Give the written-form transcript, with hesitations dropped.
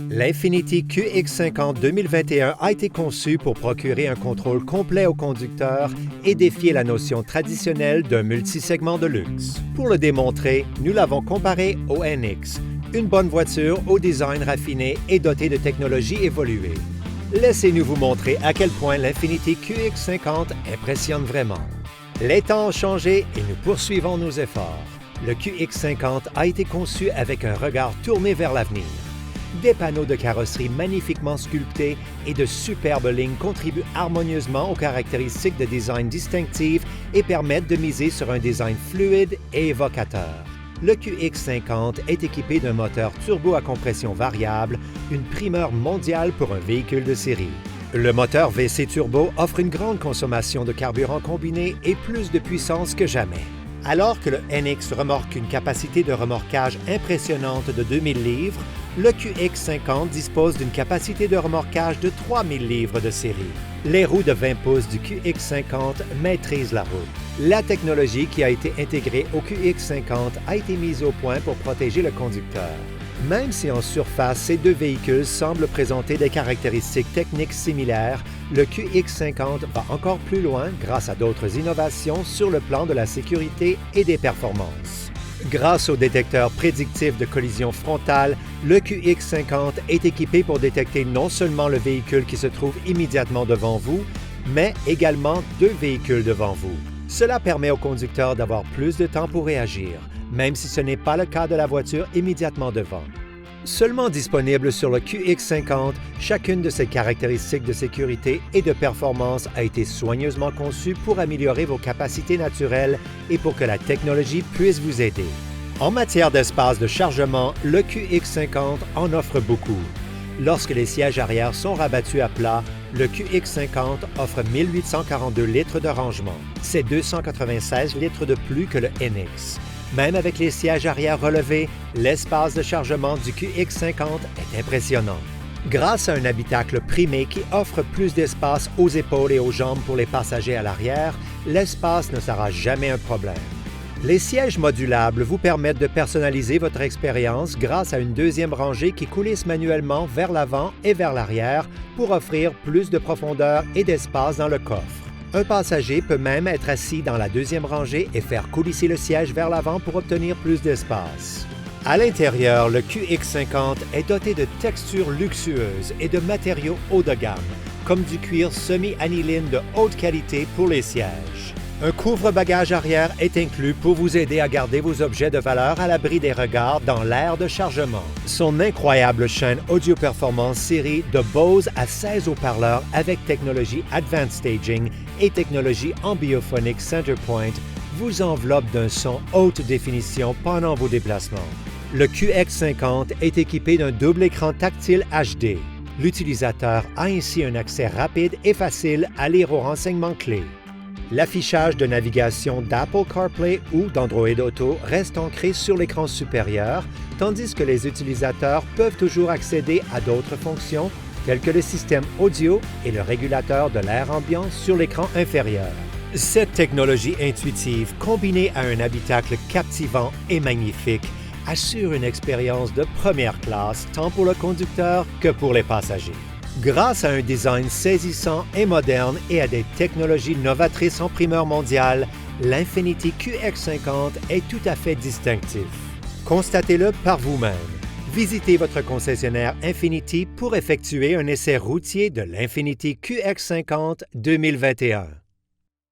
L'Infiniti QX50 2021 a été conçu pour procurer un contrôle complet au conducteur et défier la notion traditionnelle d'un multisegment de luxe. Pour le démontrer, nous l'avons comparé au NX, une bonne voiture au design raffiné et dotée de technologies évoluées. Laissez-nous vous montrer à quel point l'Infiniti QX50 impressionne vraiment. Les temps ont changé et nous poursuivons nos efforts. Le QX50 a été conçu avec un regard tourné vers l'avenir. Des panneaux de carrosserie magnifiquement sculptés et de superbes lignes contribuent harmonieusement aux caractéristiques de design distinctives et permettent de miser sur un design fluide et évocateur. Le QX50 est équipé d'un moteur turbo à compression variable, une primeur mondiale pour un véhicule de série. Le moteur VC Turbo offre une grande consommation de carburant combiné et plus de puissance que jamais. Alors que le NX remorque une capacité de remorquage impressionnante de 2000 livres, le QX50 dispose d'une capacité de remorquage de 3000 livres de série. Les roues de 20 pouces du QX50 maîtrisent la route. La technologie qui a été intégrée au QX50 a été mise au point pour protéger le conducteur. Même si en surface, ces deux véhicules semblent présenter des caractéristiques techniques similaires, le QX50 va encore plus loin grâce à d'autres innovations sur le plan de la sécurité et des performances. Grâce au détecteur prédictif de collision frontale, le QX50 est équipé pour détecter non seulement le véhicule qui se trouve immédiatement devant vous, mais également deux véhicules devant vous. Cela permet au conducteur d'avoir plus de temps pour réagir, même si ce n'est pas le cas de la voiture immédiatement devant. Seulement disponible sur le QX50, chacune de ces caractéristiques de sécurité et de performance a été soigneusement conçue pour améliorer vos capacités naturelles et pour que la technologie puisse vous aider. En matière d'espace de chargement, le QX50 en offre beaucoup. Lorsque les sièges arrière sont rabattus à plat, le QX50 offre 1842 litres de rangement. C'est 296 litres de plus que le NX. Même avec les sièges arrière relevés, l'espace de chargement du QX50 est impressionnant. Grâce à un habitacle primé qui offre plus d'espace aux épaules et aux jambes pour les passagers à l'arrière, l'espace ne sera jamais un problème. Les sièges modulables vous permettent de personnaliser votre expérience grâce à une deuxième rangée qui coulisse manuellement vers l'avant et vers l'arrière pour offrir plus de profondeur et d'espace dans le coffre. Un passager peut même être assis dans la deuxième rangée et faire coulisser le siège vers l'avant pour obtenir plus d'espace. À l'intérieur, le QX50 est doté de textures luxueuses et de matériaux haut de gamme, comme du cuir semi-aniline de haute qualité pour les sièges. Un couvre-bagages arrière est inclus pour vous aider à garder vos objets de valeur à l'abri des regards dans l'aire de chargement. Son incroyable chaîne audio performance série de Bose à 16 haut-parleurs avec technologie Advanced Staging et technologie Ambiophonic Centerpoint vous enveloppe d'un son haute définition pendant vos déplacements. Le QX50 est équipé d'un double écran tactile HD. L'utilisateur a ainsi un accès rapide et facile à lire aux renseignements clés. L'affichage de navigation d'Apple CarPlay ou d'Android Auto reste ancré sur l'écran supérieur, tandis que les utilisateurs peuvent toujours accéder à d'autres fonctions telles que le système audio et le régulateur de l'air ambiant sur l'écran inférieur. Cette technologie intuitive, combinée à un habitacle captivant et magnifique, assure une expérience de première classe tant pour le conducteur que pour les passagers. Grâce à un design saisissant et moderne et à des technologies novatrices en primeur mondiale, l'Infiniti QX50 est tout à fait distinctif. Constatez-le par vous-même. Visitez votre concessionnaire Infiniti pour effectuer un essai routier de l'Infiniti QX50 2021.